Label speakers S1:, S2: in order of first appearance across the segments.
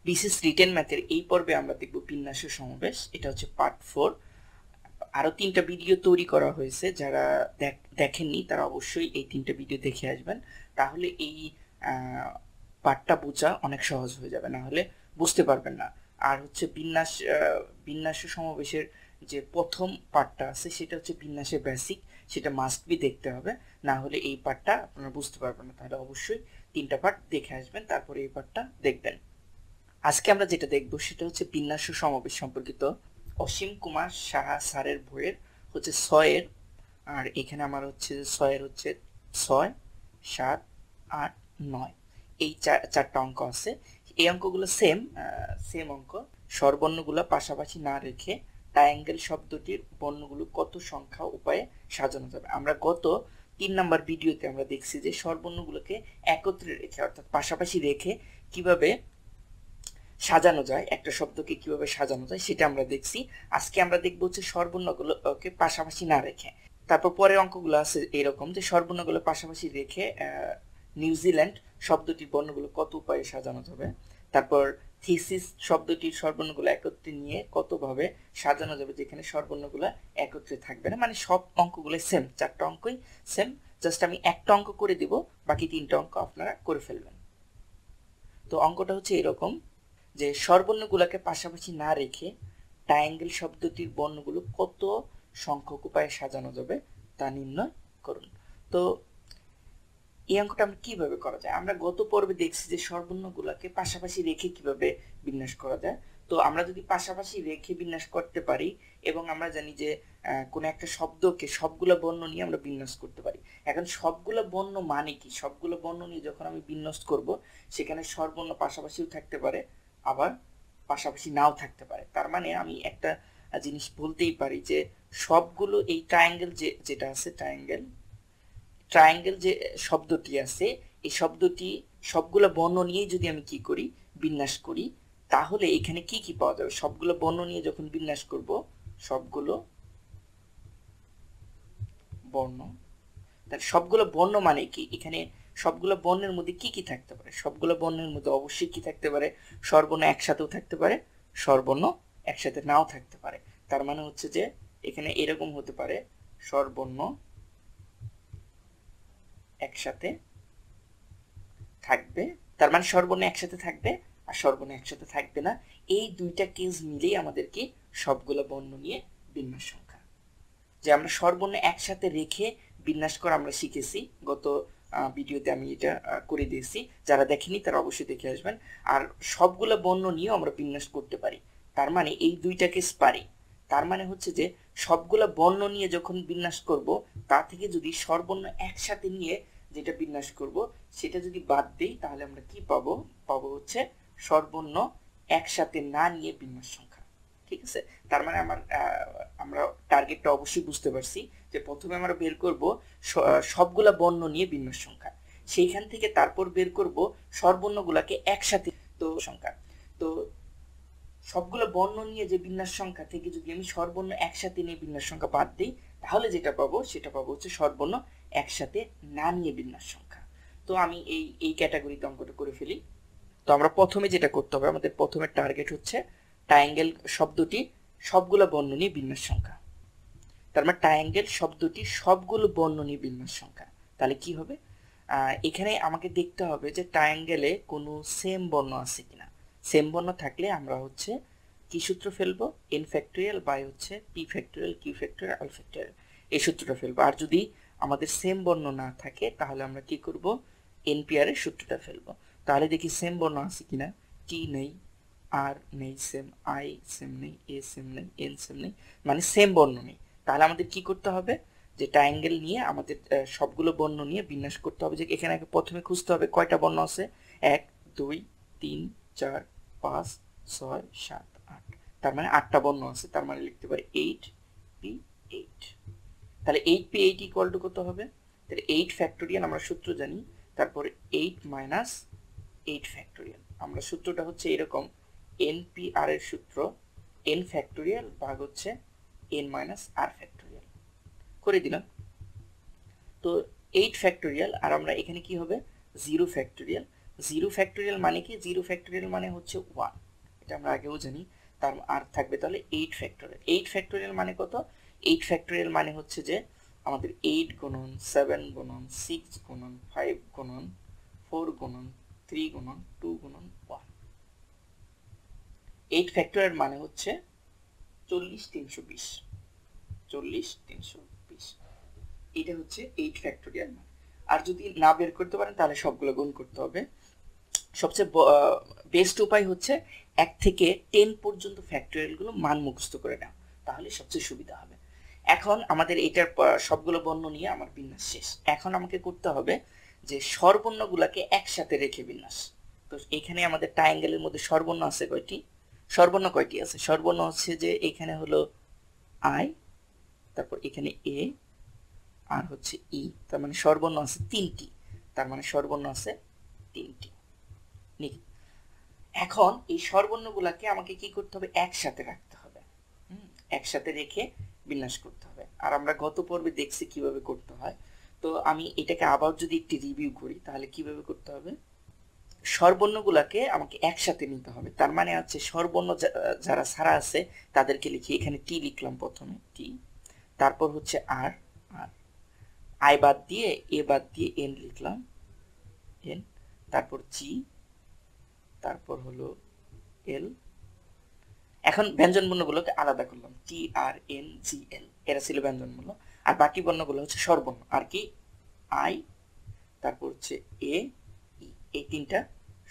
S1: BCS written ম্যাথের এই পর্বে আমরা দেখব বিন্যাস সমাবেশ। এটা হচ্ছে পার্ট 4। আরো 3টা ভিডিও তৈরি করা হয়েছে, যারা দেখেননি তারা অবশ্যই এই 3টা ভিডিও দেখে আসবেন, তাহলে এই পার্টটা বোঝা অনেক সহজ হয়ে যাবে, না হলে বুঝতে পারবেন না। আর হচ্ছে বিন্যাস সমাবেশের যে প্রথম পার্টটা আছে সেটা হচ্ছে বিন্যাসের বেসিক, সেটা মাস্ট বি দেখতে হবে, না হলে এই পার্টটা আপনারা বুঝতে পারবেন না। তাহলে অবশ্যই 3টা পার্ট দেখে আসবেন, তারপরে এই পার্টটা দেখবেন। আজকে আমরা যেটা দেখব সেটা হচ্ছে বিন্যাস সমাবেশ সম্পর্কিত অসীম কুমার সাহা স্যারের বইয়ের হচ্ছে 6 আর এখানে আমার হচ্ছে 6 হচ্ছে 6, 7, 8, 9 এই চারটা অঙ্ক আছে। এই অঙ্কগুলো সেম অঙ্ক। স্বরবর্ণগুলো পাশাপাশি না রেখে ট্রায়াঙ্গেল শব্দটির বর্ণগুলো কত সংখ্যা উপায়ে সাজানো যাবে। আমরা গত 3 নাম্বার ভিডিওতে আমরা দেখছি যে স্বরবর্ণগুলোকে একত্রে রেখে অর্থাৎ পাশাপাশি রেখে কিভাবে সাজানো যায়, একটা শব্দকে কিভাবে সাজানো যায় সেটা আমরা দেখছি। আজকে আমরা দেখব হচ্ছে স্বরবর্ণগুলোকে পাশাপাশি না রেখে। তারপর পরের অঙ্কগুলো আছে এরকম যে স্বরবর্ণগুলো পাশাপাশি রেখে নিউজিল্যান্ড শব্দটির বর্ণগুলো কত উপায়ে সাজানো যাবে। তারপর থিসিস শব্দটির স্বরবর্ণগুলো একত্রে নিয়ে কতভাবে সাজানো যাবে, যেখানে স্বরবর্ণগুলো একত্রে থাকবে না। মানে সব অঙ্কগুলো সেম, 4টা অঙ্কই সেম, জাস্ট আমি একটা অঙ্ক করে দিব, বাকি 3টা অঙ্ক আপনারা করে ফেলবেন। তো অঙ্কটা হচ্ছে এরকম যে স্বরবর্ণগুলোকে পাশাপাশি না রেখে ট্রায়াঙ্গেল শব্দটির বর্ণগুলো কত সংখ্যক উপায়ে সাজানো যাবে তা নির্ণয় করুন। তো এই অঙ্কটা আমরা কিভাবে করা যায়, আমরা গত পর্বে দেখছি যে স্বরবর্ণগুলোকে পাশাপাশি রেখে কিভাবে বিন্যাস করা যায়। তো আমরা যদি পাশাপাশি রেখে বিন্যাস করতে পারি এবং আমরা জানি যে কোন একটা শব্দকে সবগুলো বর্ণ নিয়ে আমরা বিন্যাস করতে পারি। এখন সবগুলো বর্ণ মানে কি, সবগুলো বর্ণ নিয়ে যখন আমি বিন্যাস করব সেখানে স্বরবর্ণ পাশাপাশিও থাকতে পারে, আবার পাশাপাশি নাও থাকতে পারে। তার মানে আমি একটা জিনিস বলতেই পারি যে সবগুলো এই ট্রায়াঙ্গেল যেটা আছে ট্রায়াঙ্গেল যে শব্দটি আছে এই শব্দটি সবগুলো বর্ণ নিয়ে যদি আমি কি করি বিন্যাস করি, তাহলে এখানে কি কি পাওয়া যাবে। সবগুলো বর্ণ নিয়ে যখন বিন্যাস করব, সবগুলো বর্ণ, তাহলে সবগুলো বর্ণ মানে কি, এখানে সবগুলো বর্ণের মধ্যে কি কি থাকতে পারে। সবগুলো বর্ণের মধ্যে অবশ্যই কি থাকতে পারে, স্বরবর্ণ একসাথেও থাকতে পারে, স্বরবর্ণ একসাথে নাও থাকতে পারে। তার মানে হচ্ছে যে এখানে এরকম হতে পারে স্বরবর্ণ একসাথে থাকবে, তার মানে স্বরবর্ণ একসাথে থাকবে আর স্বরবর্ণ একসাথে থাকবে না। এই দুইটা কেস মিলেই আমাদেরকে সবগুলো বর্ণ নিয়ে বিন্যাস সংখ্যা, যে আমরা স্বরবর্ণ একসাথে রেখে বিন্যাস করা আমরা শিখেছি, গত ভিডিওতে আমি এটা করে দিয়েছি, যারা দেখেনি তারা অবশ্যই দেখে আসবেন। আর সবগুলো বর্ণ নিয়েও আমরা বিন্যাস করতে পারি, তার মানে এই দুইটা কেস পারি। তার মানে হচ্ছে যে সবগুলো বর্ণ নিয়ে যখন বিন্যাস করব, তা থেকে যদি স্বরবর্ণ একসাথে নিয়ে যেটা বিন্যাস করব সেটা যদি বাদ দেই, তাহলে আমরা কি পাবো হচ্ছে স্বরবর্ণ একসাথে না নিয়ে বিন্যাস সংখ্যা। ঠিক আছে, তার মানে আমরা টার্গেটটা অবশ্যই বুঝতে পারছি যে প্রথমে আমরা বের করব সবগুলা বর্ণ নিয়ে বিন্যাস সংখ্যা, সেইখান থেকে তারপর বের করব স্বরবর্ণগুলোকে একসাথে তো সংখ্যা। তো সবগুলো বর্ণ নিয়ে যে বিন্যাস সংখ্যা থেকে যদি আমি স্বরবর্ণ একসাথে নিয়ে বিন্যাস সংখ্যা বাদ দিই, তাহলে যেটা পাবো সেটা পাবো হচ্ছে স্বরবর্ণ একসাথে না নিয়ে বিন্যাস সংখ্যা। তো আমি এই ক্যাটাগরিতে অঙ্কটা করে ফেলি। তো আমরা প্রথমে যেটা করতে হবে, আমাদের প্রথমে টার্গেট হচ্ছে ট্রায়াঙ্গেল শব্দটি সবগুলো বর্ণ নিয়ে বিন্যাস সংখ্যা। তার মানে ট্রায়াঙ্গেল শব্দটি সবগুলো বর্ণ নিয়ে বিন্যাস সংখ্যা। তাহলে কি হবে, এখানে আমাকে দেখতে হবে যে ট্রায়াঙ্গেলে কোনো সেম বর্ণ আছে কিনা। সেম বর্ণ থাকলে আমরা হচ্ছে কি সূত্র ফেলবো, n ফ্যাক্টোরিয়াল বাই হচ্ছে p factorial q factorial r factorial, এই সূত্রটা ফেলবো। আর যদি আমাদের সেম বর্ণ না থাকে তাহলে আমরা কি করব, npr এর সূত্রটা ফেলবো। তাহলে দেখি সেম বর্ণ আছে কিনা, t নেই, r নেই সেম, i সেম নেই, a সেম নেই, n সেম নেই, মানে সেম বর্ণ নেই। তাহলে আমাদের কি করতে হবে, যে ট্রায়াঙ্গেল নিয়ে আমাদের সবগুলো বর্ণ নিয়ে বিন্যাস করতে হবে। যে এখানে প্রথমে খুঁজতে হবে কয়টা বর্ণ আছে, 1 2 3 4 5 6 7 8, তার মানে 8টা বর্ণ আছে। তার মানে লিখতে পারি 8p8। তাহলে 8p8 ইকুয়াল টু কত হবে, তাহলে 8 ফ্যাক্টোরিয়াল আমরা সূত্র জানি, তারপরে 8 মাইনাস 8 ফ্যাক্টোরিয়াল। আমরা সূত্রটা হচ্ছে এরকম, npr এর সূত্র n ফ্যাক্টোরিয়াল ভাগ হচ্ছে n মাইনাস r ফ্যাক্টোরিয়াল করে দিলাম। তো 8 ফ্যাক্টোরিয়াল আর আমরা এখানে কি হবে 0 ফ্যাক্টোরিয়াল, 0 ফ্যাক্টোরিয়াল মানে কি? 0 ফ্যাক্টোরিয়াল মানে হচ্ছে 1, এটা আমরা আগেও জানি। তার আর থাকবে তাহলে 8 ফ্যাক্টোরিয়াল। 8 ফ্যাক্টোরিয়াল মানে কত? 8 ফ্যাক্টোরিয়াল মানে হচ্ছে যে আমাদের 8 গুণন 7 গুণন 6 গুণন 5 গুণন 4 গুণন 3 গুণন 2 গুণন 1। 8 ফ্যাক্টোরিয়াল মানে হচ্ছে 40,320। 40,320 এটা হচ্ছে 8 ফ্যাক্টোরিয়াল। আর যদি না বের করতে পারেন তাহলে সবগুলো গুণ করতে হবে। সবচেয়ে বেস্ট উপায় হচ্ছে 1 থেকে 10 পর্যন্ত ফ্যাক্টোরিয়ালগুলো মান মুখস্থ করে নাও, তাহলে সবচেয়ে সুবিধা হবে। এখন আমাদের এটার সবগুলো বর্ণ নিয়ে আমার বিন্যাস শেষ। এখন আমাকে করতে হবে যে স্বরবর্ণগুলোকে একসাথে রেখে বিন্যাস। তো এখানে আমাদের ট্রায়াঙ্গেলের মধ্যে স্বরবর্ণ আছে কয়টি? স্বরবর্ণ কয়টি আছে? স্বরবর্ণ হচ্ছে যে এখানে হলো আই, তারপর এখানে এ, আর হচ্ছে ই, তার মানে স্বরবর্ণ আছে 3টি। তার মানে স্বরবর্ণ আছে 3টি। এখন এই স্বরবর্ণগুলোকে আমাকে কি করতে হবে? একসাথে রাখতে হবে। একসাথে রেখে বিন্যাস করতে হবে। আর আমরা গত পর্বে দেখছি কিভাবে করতে হয়। তো আমি এটাকে আবার যদি একটু রিভিউ করি তাহলে কিভাবে করতে হবে? স্বরবর্ণগুলোকে আমাকে একসাথে নিতে হবে। তার মানে হচ্ছে স্বরবর্ণ যারা ছাড়া আছে তাদেরকে লিখি। এখানে টি লিখলাম প্রথমে, টি, তারপর হচ্ছে আর, আর আই বাদ দিয়ে এ বাদ দিয়ে এন লিখলাম, এন, তারপর জি, তারপর হলো এল। এখন ব্যঞ্জন বর্ণগুলোকে আলাদা করলাম, টি আর এন জি এল, এরা ছিল ব্যঞ্জন বর্ণ। আর বাকি বর্ণগুলো হচ্ছে স্বরবর্ণ। আর কি? আই, তারপর হচ্ছে এ, ই, এই 3টা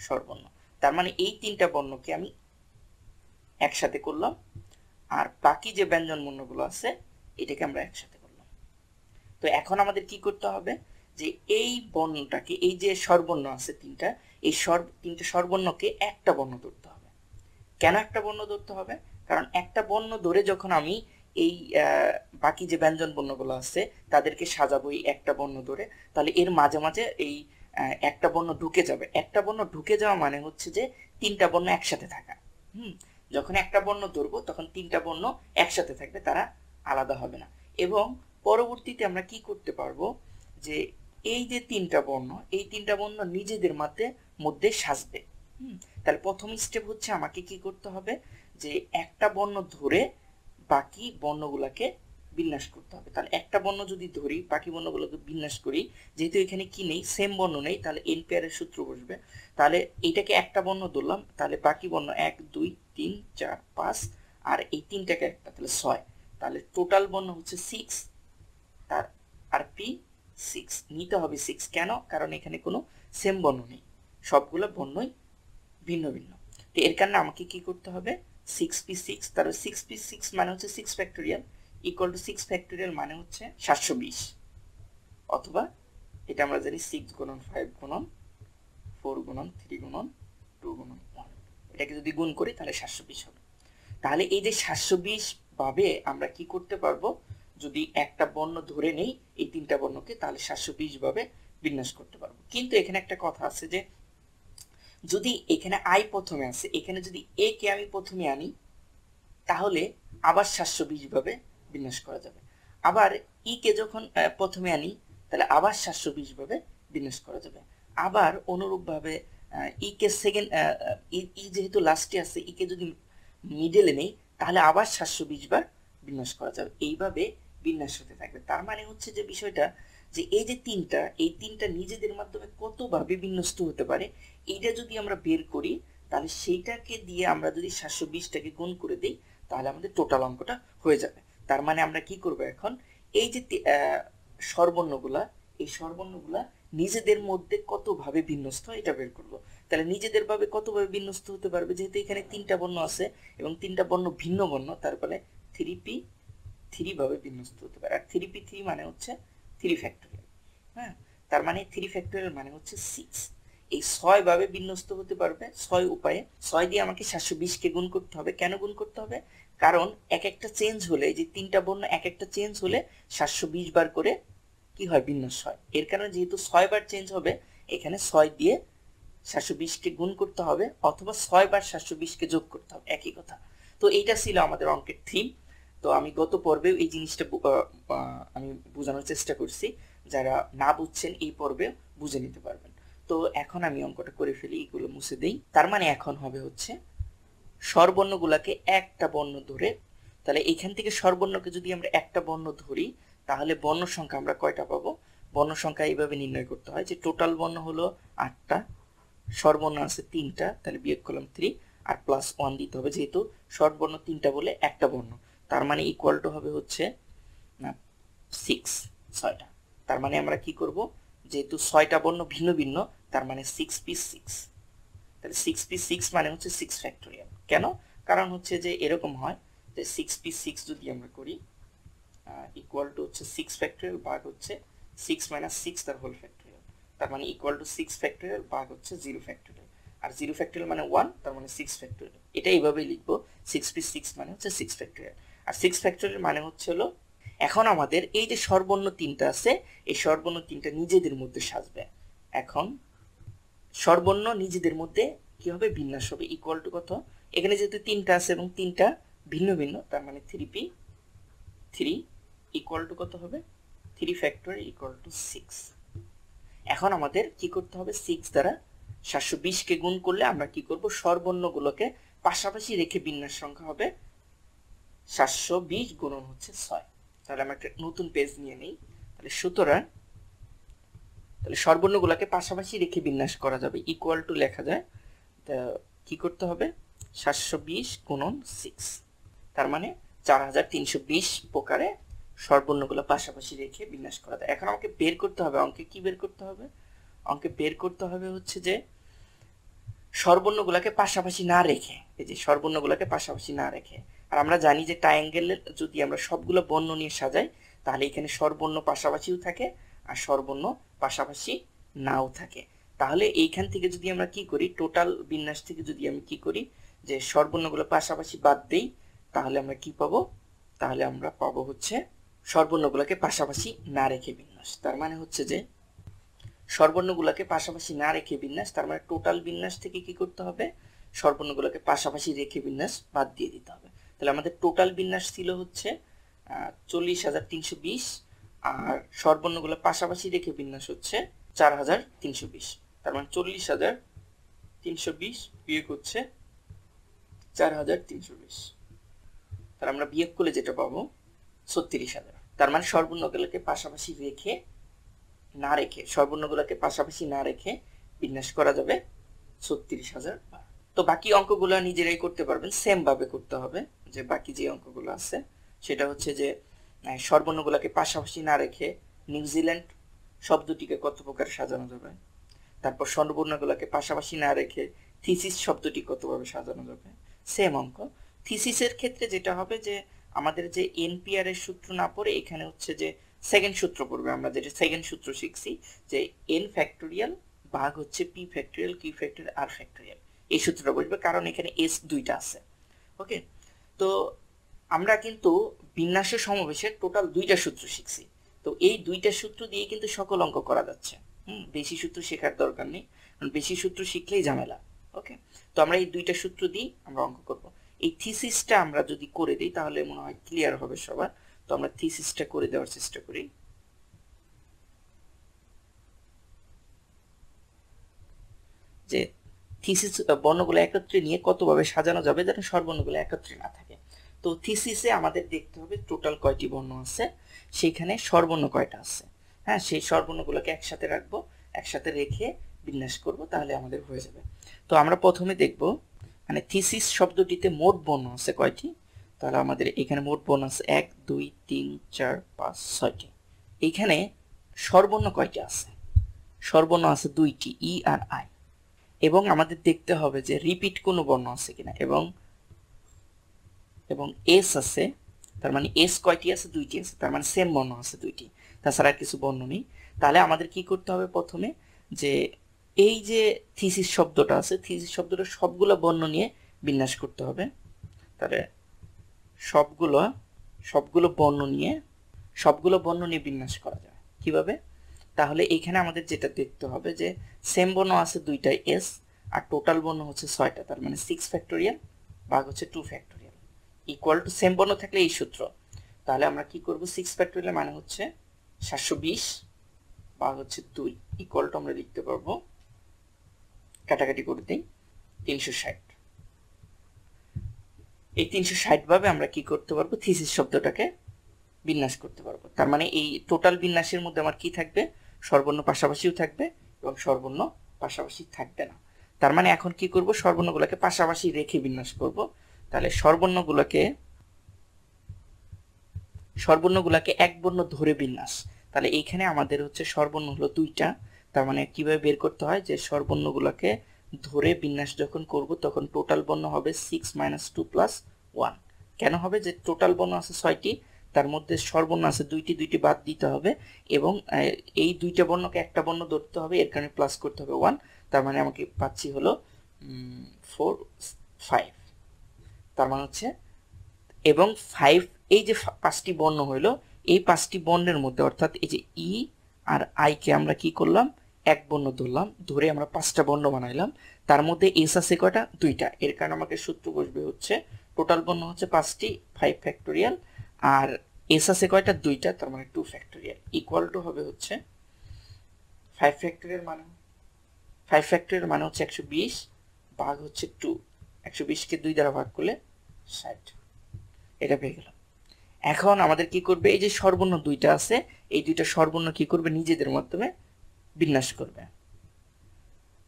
S1: স্বরবর্ণ। তার মানে এই 3টা বর্ণকে আমি একসাথে করলাম, আর বাকি যে ব্যঞ্জন বর্ণগুলো আছে এটাকে আমরা একসাথে করলাম। তো এখন আমাদের কি করতে হবে? যে এই বর্ণটাকে, এই যে স্বরবর্ণ আছে 3টা, এই 3টে স্বরবর্ণকে একটা বর্ণ ধরতে হবে। কেন একটা বর্ণ ধরতে হবে? কারণ একটা বর্ণ ধরে যখন আমি এই বাকি যে ব্যঞ্জন বর্ণগুলো আছে তাদেরকে সাজাবো এই একটা বর্ণ ধরে, তাহলে এর মাঝে মাঝে এই একটা বর্ণ ঢুকে যাবে। একটা বর্ণ ঢুকে যাওয়া মানে হচ্ছে যে 3টা বর্ণ একসাথে থাকা। যখন একটা বর্ণ ধরবো তখন 3টা বর্ণ একসাথে থাকবে, তারা আলাদা হবে না। এবং পরবর্তীতে আমরা কি করতে পারবো? যে এই যে 3টা বর্ণ, এই 3টা বর্ণ নিজেদের মধ্যে সাজবে। তাহলে প্রথম স্টেপ হচ্ছে আমাকে কি করতে হবে? যে একটা বর্ণ ধরে বাকি বর্ণগুলোকে বিন্যাস করতে হবে। তাহলে একটা বর্ণ যদি ধরি, বাকি বর্ণগুলোকে বিন্যাস করি, যেহেতু এখানে কি নেই, সেম বর্ণ নেই, তাহলে এন পেয়ারের সূত্র বসবে। তাহলে এটাকে একটা বর্ণ ধরলাম, তাহলে বাকি বর্ণ 1 2 3 4 5, আর এই 3টাকে একটা, তাহলে 6। তাহলে টোটাল বর্ণ হচ্ছে 6, তার আর পি 6 নিতে হবে। 6 কেন? কারণ এখানে কোনো সেম বর্ণ নেই, সবগুলো বর্ণই ভিন্ন ভিন্ন। তো এর কারণে আমাকে কি করতে হবে? 6p6, তাহলে 6p6 মানে হচ্ছে 6 ফ্যাক্টোরিয়াল ইকুয়াল টু 6 ফ্যাক্টোরিয়াল মানে হচ্ছে 720, অথবা এটা আমরা জানি 6 গুণন 5 গুণন 4 গুণন 3 গুণন 2 গুণন 1, এটাকে যদি গুণ করি তাহলে 720 হবে। তাহলে এই যে 720 ভাবে আমরা কি করতে পারবো? যদি একটা বর্ণ ধরে নেই এই 3টা বর্ণকে, তাহলে 720 ভাবে বিন্যাস করতে পারবো। কিন্তু এখানে একটা কথা আছে যে যদি এখানে আই প্রথমে আছে, এখানে যদি এ কে আমি প্রথমে আনি তাহলে আবার 720 ভাবে বিন্যাস করা যাবে। আবার ই কে যখন প্রথমে আনি তাহলে আবার 720 ভাবে বিন্যাস করা যাবে। আবার অনুরূপভাবে ই কে সেকেন্ড, ই যেহেতু লাস্টে আছে, ই কে যদি মিডলে নেই তাহলে আবার 720 বার বিন্যাস করা যাবে। এইভাবে বিন্যাস হতে থাকবে। তার মানে হচ্ছে যে বিষয়টা যে এই যে 3টা, এই 3টা নিজেদের মাধ্যমে কতভাবে বিন্যস্ত হতে পারে এইটা যদি আমরা বের করি, তাহলে সেইটাকে দিয়ে আমরা যদি 720টাকে গুণ করে দিই তাহলে আমাদের টোটাল অঙ্কটা হয়ে যাবে। তার মানে আমরা কি করব? এখন এই যে স্বরবর্ণগুলা, এই স্বরবর্ণগুলা নিজেদের মধ্যে কতভাবে বিন্যস্ত এটা বের করব। তাহলে নিজেদের ভাবে কতভাবে বিন্যস্ত হতে পারবে? যেহেতু এখানে 3টা বর্ণ আছে এবং 3টা বর্ণ ভিন্ন বর্ণ, তারপরে 3p3 ভাবে বিন্যস্ত হতে পারে। আর 3p3 মানে হচ্ছে 3 ফ্যাক্টোরিয়াল। হ্যাঁ, তার মানে 3 ফ্যাক্টোরিয়াল মানে হচ্ছে 6। এই 6 ভাবে বিন্যস্ত হতে পারবে 6 উপায়ে। 6 দিয়ে আমাকে 720 কে গুণ করতে হবে। কেন গুণ করতে হবে? কারণ এক একটা চেঞ্জ হলে, যে 3টা বর্ণ এক একটা চেঞ্জ হলে 720 বার করে কি হয়? বিন্যাস হয়। এর কারণে যেহেতু 6 বার চেঞ্জ হবে, এখানে 6 দিয়ে 720 কে গুণ করতে হবে, অথবা 6 বার 720 কে যোগ করতে হবে, একই কথা। তো এইটা ছিল আমাদের অঙ্কের থিম। তো আমি গত পর্বেও এই জিনিসটা আমি বোঝানোর চেষ্টা করছি, যারা না বুঝছেন এই পর্বে বুঝে নিতে পারবেন। তো তো এখন আমি অঙ্কটা করে ফেলি, এগুলো মুছে দেই। তার মানে এখন হবে হচ্ছে স্বরবর্ণগুলোকে একটা বর্ণ ধরে, তাহলে এখান থেকে স্বরবর্ণকে যদি আমরা একটা বর্ণ ধরি তাহলে বর্ণ সংখ্যা আমরা কয়টা পাবো? বর্ণ সংখ্যা এইভাবে নির্ণয় করতে হয় যে টোটাল বর্ণ হলো 8টা, স্বরবর্ণ আছে 3টা, তাহলে বিয়োগ করলাম 3 আর প্লাস 1 দিতে হবে, যেহেতু স্বরবর্ণ 3টা বলে একটা বর্ণ, তার মানে ইকুয়াল টু হবে হচ্ছে 6টা। তার মানে আমরা কি করব, যেহেতু 6টা বর্ণ ভিন্ন ভিন্ন, তার মানে 6p6, তাহলে 6p6 মানে হচ্ছে 6 ফ্যাক্টোরিয়াল। কেন? কারণ হচ্ছে যে এরকম হয় যে 6p6 যদি আমরা করি ইকুয়াল টু হচ্ছে 6 ফ্যাক্টোরিয়াল ভাগ হচ্ছে 6 মাইনাস 6 তার হোল ফ্যাক্টোরিয়াল, তার মানে ইকুয়াল টু 6 ফ্যাক্টোরিয়াল ভাগ হচ্ছে 0 ফ্যাক্টোরিয়াল, আর 0 ফ্যাক্টোরিয়াল মানে 1, তার মানে 6 ফ্যাক্টোরিয়াল। এটা এইভাবেই লিখবো, 6p6 মানে হচ্ছে 6 ফ্যাক্টোরিয়াল, আর 6 ফ্যাক্টোরিয়াল মানে হচ্ছে হলো এখন আমাদের এই যে স্বরবর্ণ 3টা আছে এই স্বরবর্ণ 3টা নিজেদের মধ্যে সাজবে। এখন স্বরবর্ণ নিজেদের মধ্যে কি হবে, বিন্যাস হবে। ইকুয়াল টু কত, এখানে যেহেতু 3টা আছে এবং 3টা ভিন্ন ভিন্ন, তার মানে 3p3 ইকুয়াল টু কত হবে, 3 ফ্যাক্টোরিয়াল ইকুয়াল টু 6। এখন আমাদের কি করতে হবে, 6 দ্বারা 720 কে গুণ করলে আমরা কি করব, স্বরবর্ণগুলোকে পাশাপাশি রেখে বিন্যাস সংখ্যা হবে 720 গুণন হচ্ছে 6। তাহলে আমরা একটা নতুন পেজ নিয়ে নেই, তাহলে সুতরাং তাহলে স্বরবর্ণগুলোকে পাশাপাশি রেখে বিন্যাস করা যাবে, ইকুয়াল টু লেখা যায়, কি করতে হবে 720 গুণন 6, তার মানে 4320 প্রকারে স্বরবর্ণগুলো পাশাপাশি রেখে বিন্যাস করা যায়। এখন আমাকে বের করতে হবে, অঙ্কে কি বের করতে হবে, অঙ্কে বের করতে হবে হচ্ছে যে স্বরবর্ণগুলোকে পাশাপাশি না রেখে, এই যে স্বরবর্ণগুলোকে পাশাপাশি না রেখে, আর আমরা জানি যে ট্রায়াঙ্গেলের যদি আমরা সবগুলো বর্ণ নিয়ে সাজাই তাহলে এখানে স্বরবর্ণ পাশাপাশিও থাকে আর স্বরবর্ণ পাশাপাশি নাও থাকে। তাহলে এইখান থেকে যদি আমরা কি করি, টোটাল বিন্যাস থেকে যদি আমি কি করি যে স্বরবর্ণগুলো পাশাপাশি বাদ দেই তাহলে আমরা কি পাবো, তাহলে আমরা পাবো হচ্ছে স্বরবর্ণগুলোকে পাশাপাশি না রেখে বিন্যাস। তার মানে হচ্ছে যে স্বরবর্ণগুলোকে পাশাপাশি না রেখে বিন্যাস, তার মানে টোটাল বিন্যাস থেকে কি করতে হবে, স্বরবর্ণগুলোকে পাশাপাশি রেখে বিন্যাস বাদ দিয়ে দিতে হবে। তাহলে আমাদের টোটাল বিন্যাস ছিল হচ্ছে 40,320 আর স্বরবর্ণগুলো পাশাপাশি রেখে বিন্যাস হচ্ছে 4,320, তার মানে 40,320 বিয়োগ হচ্ছে 4,320, তাহলে আমরা বিয়োগ করলে যেটা পাবো 36,000। তার মানে স্বরবর্ণগুলোকে পাশাপাশি রেখে না রেখে স্বরবর্ণগুলোকে পাশাপাশি না রেখে বিন্যাস করা যাবে 36,000। তো বাকি অঙ্কগুলো নিজেরাই করতে পারবেন, সেম ভাবে করতে হবে। যে বাকি যে অঙ্কগুলো আছে সেটা হচ্ছে যে স্বরবর্ণগুলোকে পাশাপাশি না রেখে নিউজিল্যান্ড শব্দটিকে কত প্রকার সাজানো যাবে, তারপর স্বরবর্ণগুলোকে পাশাপাশি না রেখে থিসিস শব্দটি কতভাবে সাজানো যাবে, সেম অঙ্ক। থিসিসের ক্ষেত্রে যেটা হবে যে আমাদের যে এনপিআর এর সূত্র না পড়ে এখানে হচ্ছে যে সেকেন্ড সূত্র পড়বে, আমরা যেটা সেকেন্ড সূত্র শিখছি যে এন ফ্যাক্টোরিয়াল ভাগ হচ্ছে P factorial Q factorial r factorial, এই সূত্রটা বসবে কারণ এখানে এস দুইটা আছে। ওকে, তো আমরা কিন্তু বিন্যাস সমাবেশের টোটাল 2টা সূত্র শিখছি, তো এই 2টা সূত্র দিয়ে কিন্তু সকল অঙ্ক করা যাচ্ছে। বেশি সূত্র শেখার দরকার নেই, কারণ বেশি সূত্র শিখলেই ঝামেলা। ওকে, তো আমরা এই 2টা সূত্র দিয়ে আমরা অঙ্ক করব। এই থিসিসটা আমরা যদি করে দিই তাহলে মনে হয় ক্লিয়ার হবে সবার। তো আমরা থিসিসটা করে দেওয়ার চেষ্টা করি। যে থিসিস বর্ণগুলো একত্রে নিয়ে কতভাবে সাজানো যাবে যাতে স্বরবর্ণগুলো একত্রে না থাকে। তো থিসিসে আমাদের দেখতে হবে টোটাল কয়টি বর্ণ আছে, সেইখানে স্বরবর্ণ কয়টা আছে। হ্যাঁ, সেই স্বরবর্ণগুলোকে একসাথে রাখবো, একসাথে রেখে বিন্যাস করব, তাহলে আমাদের হয়ে যাবে। তো আমরা প্রথমে দেখব মানে থিসিস শব্দটিতে মোট বর্ণ আছে কয়টি, তাহলে আমাদের এখানে মোট বর্ণ আছে 1 2 3 4 5 6টি। এইখানে স্বরবর্ণ কয়টি আছে, স্বরবর্ণ আছে 2টি, ই আর আই, এবং আমাদের দেখতে হবে যে রিপিট কোনো বর্ণ আছে কিনা, এবং এস আছে, তার মানে এস কয়টি আছে, 2টি আছে, তার মানে সেম বর্ণ আছে 2টি, তাছাড়া কিছু বর্ণ নেই। তাহলে আমাদের কি করতে হবে, প্রথমে যে এই যে থিসিস শব্দটা আছে, থিসিস শব্দটা সবগুলো বর্ণ নিয়ে বিন্যাস করতে হবে। তাহলে সবগুলো বর্ণ নিয়ে বিন্যাস করা যায় কিভাবে, তাহলে এখানে আমাদের যেটা দেখতে হবে যে সেম বর্ণ আছে 2টা এস আর টোটাল বর্ণ হচ্ছে 6টা, তার মানে 6 ফ্যাক্টোরিয়াল ভাগ হচ্ছে 2 ফ্যাক্টোরিয়াল ইকুয়াল টু সেম বর্ণ থাকলে এই সূত্র। তাহলে আমরা কি করব, 6 ফ্যাক্টোরিয়াল মানে হচ্ছে 720 ভাগ হচ্ছে 2 ইকুয়াল টু আমরা লিখতে পারবো কাটাকাটি করে দিই 360। এই 360 ভাবে আমরা কি করতে পারবো, থিসিস শব্দটাকে বিন্যাস করতে পারবো। তার মানে এই টোটাল বিন্যাসের মধ্যে আমার কি থাকবে, সর্বর্ণ পাশাপাশিও থাকবে এবং সর্বর্ণ পাশাপাশি থাকবে না। তার মানে এখন কি করব, সর্বর্ণগুলোকে পাশাপাশি রেখে বিন্যাস করব। তাহলে সর্বর্ণগুলোকে এক বর্ণ ধরে বিন্যাস। তাহলে এইখানে আমাদের হচ্ছে সর্বর্ণ হলো 2টা। তার মানে কিভাবে বের করতে হয়, যে সর্বর্ণগুলোকে ধরে বিন্যাস যখন করব তখন টোটাল বর্ণ হবে 6 - 2 + 1। কেন হবে, যে টোটাল বর্ণ আছে 6টি, তার মধ্যে সর্বর্ণ আছে 2টি বাদ দিতে হবে এবং এই 2টা বর্ণকে একটা বর্ণ ধরতে হবে, এর কারণে প্লাস করতে হবে 1। তার মানে আমাকে পাচ্ছি হলো 4 5। তার মানে হচ্ছে এবং 5, এই যে 5টি বর্ণ হইলো, এই 5টি বর্ণের মধ্যে অর্থাৎ এই যে ই আর আই কে আমরা কি করলাম, এক বর্ণ ধরলাম, ধরে আমরা 5টা বর্ণ বানাইলাম। তার মধ্যে এস আছে কয়টা, 2টা। এর কারণে আমাকে সূত্র বসবে হচ্ছে টোটাল বর্ণ হচ্ছে 5টি, 5 ফ্যাক্টোরিয়াল, আর এস আছে কয়টা, 2টা, তার মানে 2 ফ্যাক্টোরিয়াল ইকুয়াল টু হবে হচ্ছে 5 ফ্যাক্টোরিয়াল মানে হচ্ছে 120 ভাগ হচ্ছে 2। 120 কে 2 দ্বারা ভাগ করলে 60। এটা পেয়ে গেলাম। এখন আমাদের কি করবে, এই যে সর্বর্ণ 2টা আছে, এই 2টা সর্বর্ণ কি করবে, নিজেদের মাধ্যমে বিন্যাস করবে।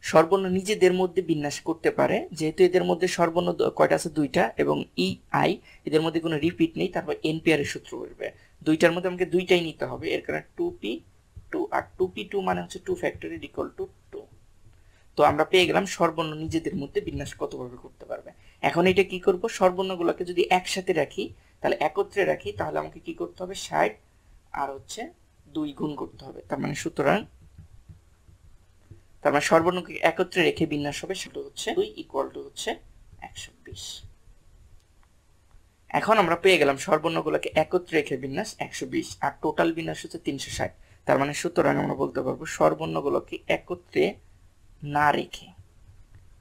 S1: সর্বর্ণ নিজেদের মধ্যে বিন্যাস করতে পারে, যেহেতু এদের মধ্যে সর্বর্ণ কয়টা আছে, 2টা, এবং ই আই এদের মধ্যে কোনো রিপিট নেই, তারপর এনপিআর এর সূত্র বলবে 2টার মধ্যে আমাকে 2টাই নিতে হবে। এর কারণে 2p2, আর 2p2 মানে হচ্ছে 2 ফ্যাক্টোরিয়াল ইকুয়াল টু 2। তো আমরা পেয়ে গেলাম সর্বর্ণ নিজেদের মধ্যে বিন্যাস কতভাবে করতে পারবে। এখন এটা কি করব, সর্বর্ণগুলোকে যদি একসাথে রাখি, তাহলে একত্রে রাখি, তাহলে আমাকে কি করতে হবে, 60 আর হচ্ছে 2 গুণ করতে হবে। তার মানে সুতরাং সর্বর্ণকে একত্রে রেখে বিন্যাস হবে, সেটা হচ্ছে 2 ইকুয়াল টু হচ্ছে 120। এখন আমরা পেয়ে গেলাম সর্বর্ণগুলোকে একত্রে রেখে বিন্যাস 120 আর টোটাল বিন্যাস হচ্ছে 360। তার মানে সুতরাং আমরা বলতে পারবো সর্বর্ণগুলোকে একত্রে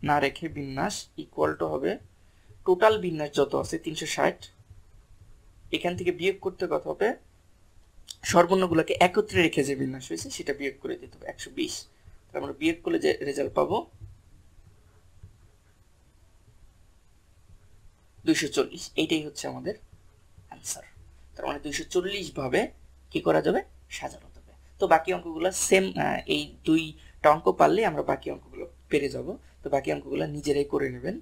S1: না রেখে বিন্যাস ইকুয়াল টু হবে টোটাল বিন্যাস যত আছে 360, এখান থেকে বিয়োগ করতে কত হবে, সর্বর্ণগুলোকে একত্রে রেখে যে বিন্যাস হয়েছে সেটা বিয়োগ করে দিতে হবে 120। আমরা বিয়োগ করলে যে রেজাল্ট পাবো 240। এইটাই হচ্ছে আমাদের অ্যান্সার। তার মানে 240 ভাবে কি করা যাবে, সাজানো যাবে। তো বাকি অঙ্কগুলো সেম, এই 2টা অঙ্ক পারলে আমরা বাকি অঙ্কগুলো পেরে যাব। তো বাকি অঙ্কগুলো নিজেরাই করে নেবেন।